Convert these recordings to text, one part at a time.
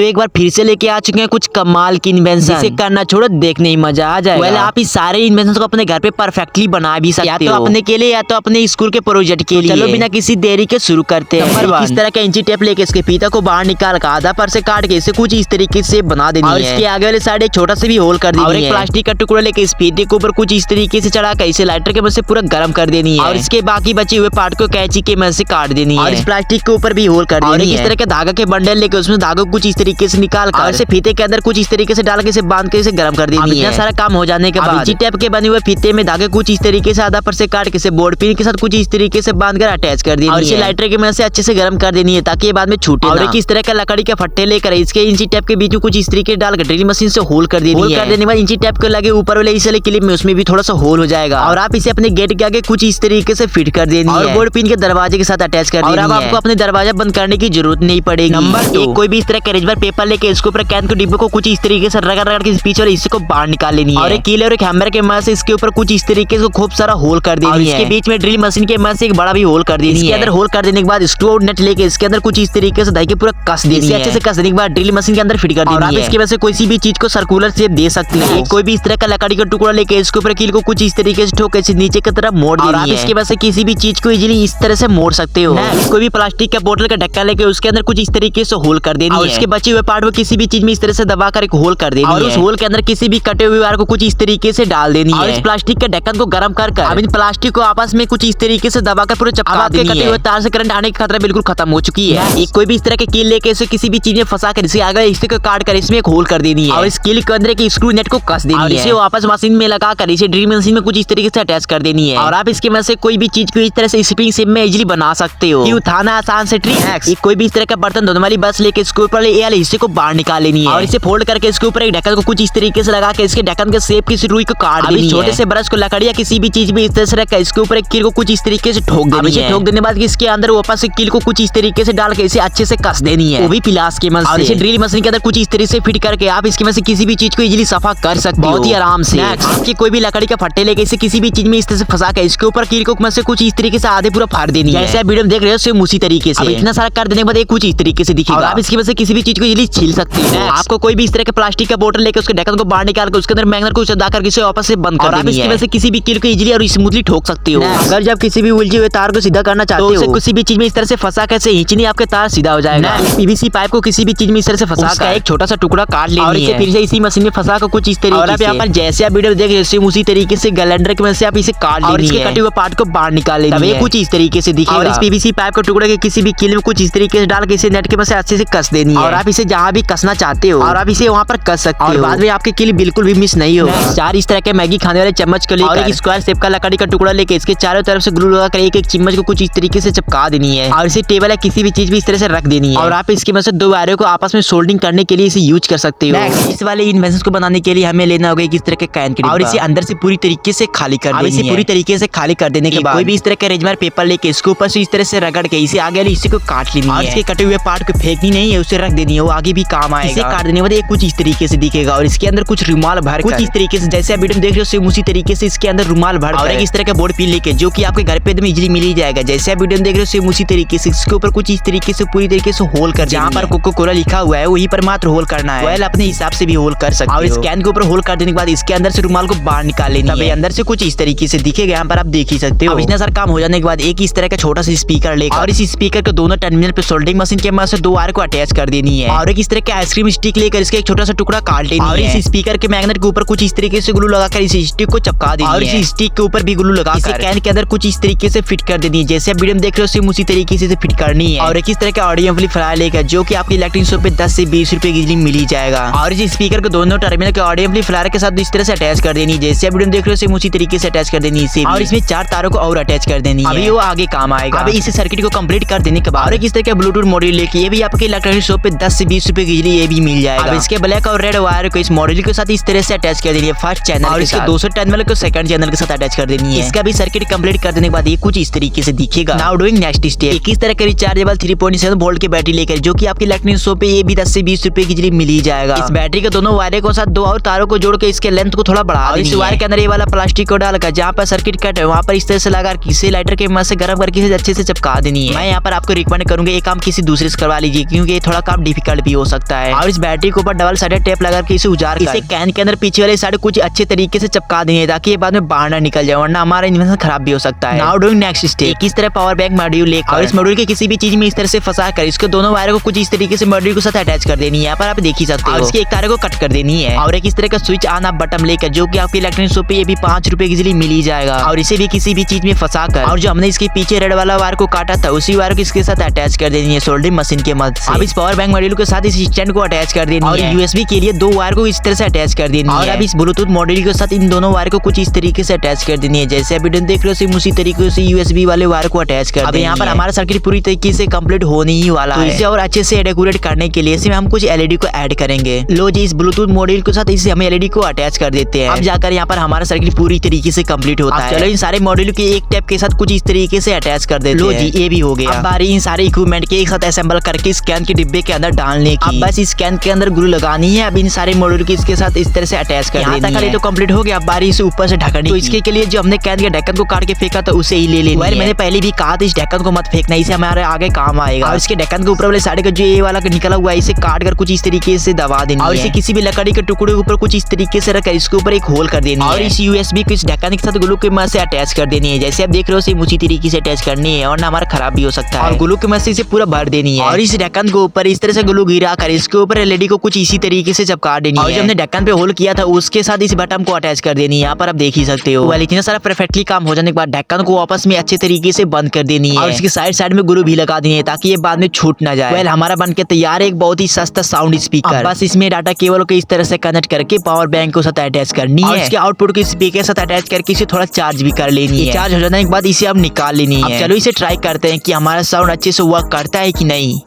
दोस्तों एक बार फिर से लेके आ चुके हैं कुछ कमाल की इन्वेंशन, जिसे करना छोड़ो देखने ही मजा आ जाएगा। well, आप इस सारे इन्वेंशन को अपने घर पे परफेक्टली बना भी सकते हो, या तो अपने के लिए या तो अपने स्कूल के प्रोजेक्ट के लिए। चलो बिना किसी देरी के शुरू करते हैं। इस तरह का इंची टेप लेके इसके फीता को बाहर निकाल कर आधा पर से काट के इसे कुछ इस तरीके से बना देनी है। इसके आगे वाले साइड एक छोटा सा भी होल कर देनी है और एक प्लास्टिक का टुकड़ा लेके इस फीते के ऊपर कुछ इस तरीके से चढ़ा कर इसे लाइटर के मदद से पूरा गर्म कर देनी है और इसके बाकी बचे हुए पार्ट को कैंची के मदद से काट देनी है और इस प्लास्टिक के ऊपर भी होल कर देनी है। इस तरह के धागा के बंडल लेके उसमें धागों को कुछ इस तरीके से निकाल कर इसे फीते के अंदर कुछ इस तरीके से डाल के इसे बांध के इसे गर्म कर देनी है। इतना सारा काम हो जाने के बाद टेप के बने हुए फीते में धागे कुछ इस तरीके से आधा पर से काट के इसे बोर्ड पिन के साथ कुछ इस तरीके से बांध कर अटैच कर देनी है और इसे लाइटर की मदद से अच्छे से गर्म कर देनी है ताकि ये बाद में छूटे ना। और इस तरह का लकड़ी के फट्टे लेकर इसके इंची टेप के बीच में कुछ इस तरीके डालकर ड्रिल मशीन से होल कर देनी है। कर देने के बाद इंची टेप को लगे ऊपर वाले इस वाले क्लिप में उसमें भी थोड़ा सा होल हो जाएगा और आप इसे अपने गेट के आगे कुछ इस तरीके से फिट कर देनी है और बोर्ड पिन के दरवाजे के साथ अटैच कर देनी है। अब आपको अपने दरवाजा बंद करने की जरूरत नहीं पड़ेगी। नंबर 2, कोई भी इस तरह का रेजर पेपर लेके इसके ऊपर कैन के डिब्बे को कुछ इस तरीके से रगड़ रगड़ के पीछे वाले हिस्से को बाहर निकाल लेनी है और एक कीले और एक हैमर के मदद से इसके ऊपर कुछ इस तरीके से खूब सारा होल कर देनी है। इसके बीच में ड्रिल मशीन के मदद से एक बड़ा भी होल कर देनी है। इसके अंदर होल कर देने के बाद स्क्रू और नट लेके इसके अंदर कुछ इस तरीके से धागे पूरा कस देनी है। अच्छे से कस देने के बाद ड्रिल मशीन के अंदर फिट कर देनी है और आप इसके वजह से कोई सी भी चीज को सर्कुलर शेप दे सकते हैं। कोई भी इस तरह का लकड़ी का टुकड़ा लेके इसके ऊपर कील को कुछ इस तरीके से ठोक के नीचे की तरफ मोड़ देनी है और आप इसके वजह से किसी भी चीज को इजीली इस तरह से मोड़ सकते हो। कोई भी प्लास्टिक का बोतल का ढक्कन लेके उसके अंदर कुछ इस तरीके से होल कर देनी है और इसके बचे हुए पार्ट को किसी भी चीज में इस तरह से दबाकर एक होल कर देनी है और उस होल के अंदर किसी भी कटे हुए वायर को कुछ इस तरीके से डाल देनी है और इस प्लास्टिक के ढक्कन को गर्म कर अब इन प्लास्टिक को आपस में कुछ इस तरीके से दबाकर पूरे चिपका देनी है। कटे हुए तार से करंट आने का खतरा बिल्कुल खत्म हो चुकी है। कोई भी इस तरह के कील लेके इसे किसी भी चीज में फंसा कर इसे आगे हिस्से को काट कर इसमें एक होल कर देनी है और इस कील के अंदर एक स्क्रू नेट को कस देनी है और इसे वापस मशीन में लगा कर इसे ड्रिल मशीन में कुछ इस तरीके से अटैच कर देनी है और आप इसके मदद से कोई भी चीज को इस तरह से स्प्रिंग शेप में इजीली बना सकते हो। उठाना आसान से ट्रिक। कोई भी इस तरह का बर्तन धोने वाली बस लेके इसके ऊपर ये वाले हिस्से को बाहर निकाल लेनी है और इसे फोल्ड करके इसके ऊपर एक ढक्कन को कुछ इस तरीके से लगा के इसके ढक्कन के शेप की रुई को काट देनी है। छोटे से ब्रश को लकड़ी या किसी भी चीज में इस तरह से रखकर इसके ऊपर एक कील को कुछ इस तरीके से ठोक देनी है। ठोक देने बाद इसके अंदर वापस से कील को कुछ इस तरीके से डाल के इसे अच्छे से कस देनी है, वो भी पिलास के मदद से। और इसे ड्रिल मशीन के अंदर कुछ इस तरीके से फिट करके आप इसके मदद से किसी भी चीज को इजीली सफा कर सकते हो बहुत ही आराम से। आपके कोई भी लकड़ी का फट्टे लेके इसे किसी भी चीज में इस तरह से फंसा के इसके ऊपर कील को मदद से कुछ इस तरीके से आधे पूरा फाड़ देनी है। जैसे आप वीडियो में देख रहे हो सेम उसी तरीके से इतना सारा कर देने के बाद एक कुछ इस तरीके से दिखेगा। आप इसकी वजह से किसी भी चीज को इजीली छील सकते हैं। आपको कोई भी इस तरह के प्लास्टिक का बोतल लेके उसके ढक्कन को बाहर निकाल कर उसके अंदर मैग्नेट को दाकर इसे वापस से बंद कर देनी है। आप इसकी वजह से किसी भी कील को इजीली और स्मूथली ठोक सकते हो। अगर जब किसी भी उलझे हुए तार को सीधा करना चाहते हो तो किसी भी चीज में इस तरह से फंसा कर इसे खींचनी आपके तार सीधा हो जाएगा। पीवीसी पाइप को किसी भी चीज में इस तरह से फंसा कर एक छोटा सा टुकड़ा काट लेनी है और इसे फिर से इसी मशीन में फंसा कर कुछ इस तरीके से। और आप यहाँ पर जैसे आप वीडियो देख रहे हो उसी तरीके से ग्राइंडर की मदद से आप इसे काट लेनी है और इसके कटे हुए पार्ट को बाहर निकाल लेनी है कुछ इस तरीके से दिखेगा। और इस पीवीसी पाइप के टुकड़े के किसी भी कील में कुछ इस तरीके से डाल के इसे नेट के मदद से अच्छे से कस देनी है और आप इसे जहाँ भी कसना चाहते हो और आप इसे वहाँ पर कस सकते हो और बाद में आपके कील बिल्कुल भी मिस नहीं होगा। 4 इस तरह के मैगी खाने वाले चम्मच को लेकर एक स्क्वायर शेप का लकड़ी का टुकड़ा लेके इसके चारों तरफ से ग्लू लगाकर एक एक चम्मच को कुछ इस तरीके से चिपका देनी है और इसे टेबल या किसी भी चीज भी इस तरह से रख देनी है और आप इसकी मदद से 2 वायरों को आपस में सोल्डिंग करने के लिए इसे यूज कर सकते हो। इस वाले इन्वेंशन को बनाने के लिए हमें लेना होगा इस तरह के कैन के और इसे अंदर से पूरी तरीके से खाली कर देनी है। इसे पूरी तरीके से खाली कर देने के बाद कोई भी इस तरह का रेजर पेपर लेके इसके ऊपर से इस तरह से रगड़ के इसे आगे वाले हिस्से को काट लेनी है और इसके कटे हुए पार्ट को फेंकनी नहीं है, उसे रख देनी है, वो आगे भी काम आएगा। इसे काट देने के बाद ये कुछ इस तरीके से दिखेगा और इसके अंदर कुछ रुमाल भर कुछ इस तरीके से जैसे आप वीडियो में देख रहे हो सेम उसी तरीके से इसके अंदर रुमाल भर और इस तरह का बोर्ड पिन लेके जो कि आपके घर पे एकदम इजीली मिल ही जाएगा। जैसे आप वीडियो में देख रहे हो सेम उसी तरीके से इसके ऊपर कुछ इस तरीके से पूरी तरीके से होल कर जहाँ पर कोको कोला लिखा हुआ है वहीं पर मात्र होल करना है। वेल अपने हिसाब से भी होल कर सकते हो और इस कैन के ऊपर होल कर देने के बाद इसके अंदर से रुमाल को बाहर निकाल लेनी है। अंदर से कुछ इस तरीके से दिखेगा, यहाँ पर आप देख ही सकते हो। इतना सारा काम हो जाने के बाद एक इस तरह का छोटा सा स्पीकर लेकर और इस स्पीकर के दोनों टर्मिनल पे सोल्डरिंग मशीन के मदद से 2 वायर को अटैच कर देनी है और एक इस तरह के आइसक्रीम स्टिक लेकर इसका एक छोटा सा टुकड़ा काट लेनी है और इस स्पीकर के मैग्नेट के ऊपर कुछ इस तरीके से ग्लू लगाकर इस स्टिक को चिपका देनी है और इस स्टिक के ऊपर भी ग्लू लगाकर कैन के अंदर कुछ इस तरीके से फिट कर देनी है। जैसे आप वीडियो में देख रहे हो सेम उसी तरीके से फिट करनी है और एक इस तरह का ऑडियो एम्पलीफायर लेकर जो कि आपकी इलेक्ट्रिक शॉप पे 10 से 20 रुपए की मिल ही जाएगा और इस स्पीकर को दोनों टर्मिनल के ऑडियो एम्पलीफायर के साथ इस तरह से अटैच कर देनी है। जैसे आप वीडियो में देख रहे हो सेम उसी तरीके से अटैच कर देनी है और इसमें 4 तारों को और अटैच कर देनी है, अभी वो आगे काम आएगा। अभी इस सर्किट को कंप्लीट कर देने के बाद इस तरह का ब्लूटूथ मॉड्यूल लेके ये भी आपके इलेक्ट्रॉनिक शॉप पे 10 से 20 रुपए की ये भी मिल जाएगा। अब इसके ब्लैक और रेड वायर को इस मॉड्यूल के साथ इस तरह से अटैच कर देनी है फर्स्ट चैनल और इसके 200 टर्मिनल को सेकंड चैनल के साथ अटैच कर देनी है। इसका भी सर्किट कंप्लीट कर देने के बाद ये कुछ इस तरीके से दिखेगा। Now doing next step. इस तरह का रिचार्जेबल 3.7 वोल्ट की बैटरी लेकर जो कि आपकी इलेक्ट्रॉनिक शॉप पे ये भी 10 से 20 रुपए की मिल ही जाएगा। इस बैटरी के दोनों वायर को साथ 2 और तारों को जोड़ के इसके लेंथ को थोड़ा बढ़ा देनी है। इस वायर के अंदर ये वाला प्लास्टिक को डालकर जहाँ पर सर्किट कट है वहाँ पर इस तरह से लगा किसी लाइटर के मदद से गर्म करके अच्छे से चिपका देनी है। मैं यहाँ पर आपको रिकमेंड करूंगा ये काम किसी दूसरे से करवा लीजिए क्योंकि ये थोड़ा काम डिफिकल्ट डिफिकल्ट भी हो सकता है। और इस बैटरी के ऊपर डबल साइडेड टेप लगा के इसे उजाड़ इसे कैन के अंदर पीछे वाले साइड कुछ अच्छे तरीके से चिपका देंगे ताकि ये बाद में बाहर ना निकल जाए, वरना हमारा इन्वेंशन खराब भी हो सकता है। नाउ डूइंग नेक्स्ट स्टेप, इस तरह पावर बैंक मॉड्यूल लेकर और इस मॉड्यूल के किसी भी चीज में इस तरह से फंसा कर इसके दोनों वायर को कुछ इस तरीके से मॉड्यूल के साथ अटैच कर देनी है। यहाँ पर आप देख ही सकते हो। इसके एक तार को कट कर देनी है और एक इस तरह का स्विच ऑन आप बटन लेकर, जो कि आपकी इलेक्ट्रॉनिक शॉप पे ये भी 5 रुपए की इजीली मिल ही जाएगा। और इसे भी किसी भी चीज में फंसा कर और जो हमने इसके पीछे रेड वाला वायर को काटा था उसी वायर को इसके साथ अटैच कर देनी है सोल्डरिंग मशीन के मदद से। अब इस पावर बैंक मॉड्यूल के साथ इस स्टैंड को अटैच कर देनी है और यूएसबी के लिए 2 वायर को इस तरह से अटैच कर देनी है। और अब इस ब्लूटूथ मॉड्यूल के साथ इन दोनों वायर को कुछ इस तरीके से अटैच कर देनी है, जैसे अभी देख रहे हो उसी तरीके से यूएसबी वाले वायर को अटैच कर देनी है। अब यहाँ पर हमारा सर्किट पूरी तरीके से कंप्लीट होने ही वाला है। इसे और अच्छे से डेकोरेट करने के लिए इसमें हम कुछ एलईडी को ऐड करेंगे। लो जी, इस ब्लूटूथ मॉड्यूल के साथ इसे हम एलईडी को अटैच कर देते हैं। अब जाकर यहाँ पर हमारा सर्किट पूरी तरीके से कंप्लीट होता है। चलो इन सारे मॉड्यूल के एक टैप के साथ कुछ इस तरीके से अटैच कर देते हैं। लो जी, ये भी हो गया। अब बारी इन सारे इक्विपमेंट के एक साथ असेंबल करके स्कैन के डिब्बे के अंदर डालने की। अब बस इस स्कैन के अंदर ग्लू लगानी है। अब इन सारे मॉड्यूल के इसके साथ इस तरह से अटैच कर देनी है। तो कंप्लीट हो गया। अब बारी इसे ऊपर से ढकनी। तो इसके लिए जो हमने कैन के ढक्कन को काट के फेंका था उसे ही ले लेना है। मैंने पहले भी कहा था इस ढक्कन को मत फेंकना, इसे हमारे आगे काम आएगा। और इसके ढक्कन के ऊपर वाले साइड का जो ये वाला निकला हुआ है इसे काट कर कुछ इस तरीके से दबा देनी और इसे किसी भी लकड़ी के टुकड़े के ऊपर कुछ इस तरीके से रखकर इसके ऊपर एक होल कर देनी और इस यूएसबी को इस ढक्कन के साथ ग्लू के मदद से अटैच कर देनी है। जैसे आप देख रहे हो सेम उसी तरीके से अटैच करनी है और ना हमारा खराब भी हो सकता है। और ग्लू की मदद से इसे पूरा भर देनी है और इस ढक्कन के ऊपर इस तरह से ग्लू गिरा कर इसके ऊपर एलईडी को कुछ इसी तरीके से चिपका देनी है। और जो हमने ढक्कन पे होल किया था उसके साथ इस बटन को अटैच कर देनी है। यहाँ पर आप देख ही सकते हो। वेल, इतना सारा परफेक्टली काम हो जाने के बाद ढक्कन को आपस में अच्छे तरीके से बंद कर देनी है और इसकी साइड साइड में ग्लू भी लगा देनी है ताकि ये बाद में छूट ना जाए। वेल, हमारा बन के तैयार है एक बहुत ही सस्ता साउंड स्पीकर। बस इसमें डाटा केबल को इस तरह से कनेक्ट करके पावर बैंक को साथ अटैच करनी है और इसके आउटपुट को स्पीकर के साथ अटैच करके इसे थोड़ा चार्ज भी कर लेनी है। चार्ज हो जाने के बाद इसे अब निकाल लेनी है। चलो इसे ट्राई करते हैं कि हमारा साउंड अच्छे से वर्क करता है कि नहीं।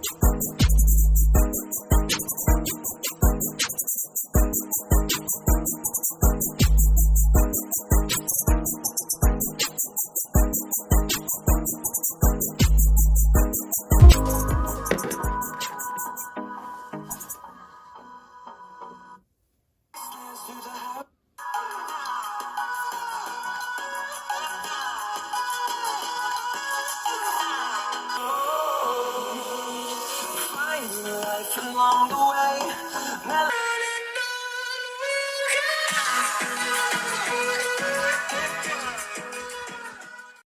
Along the way.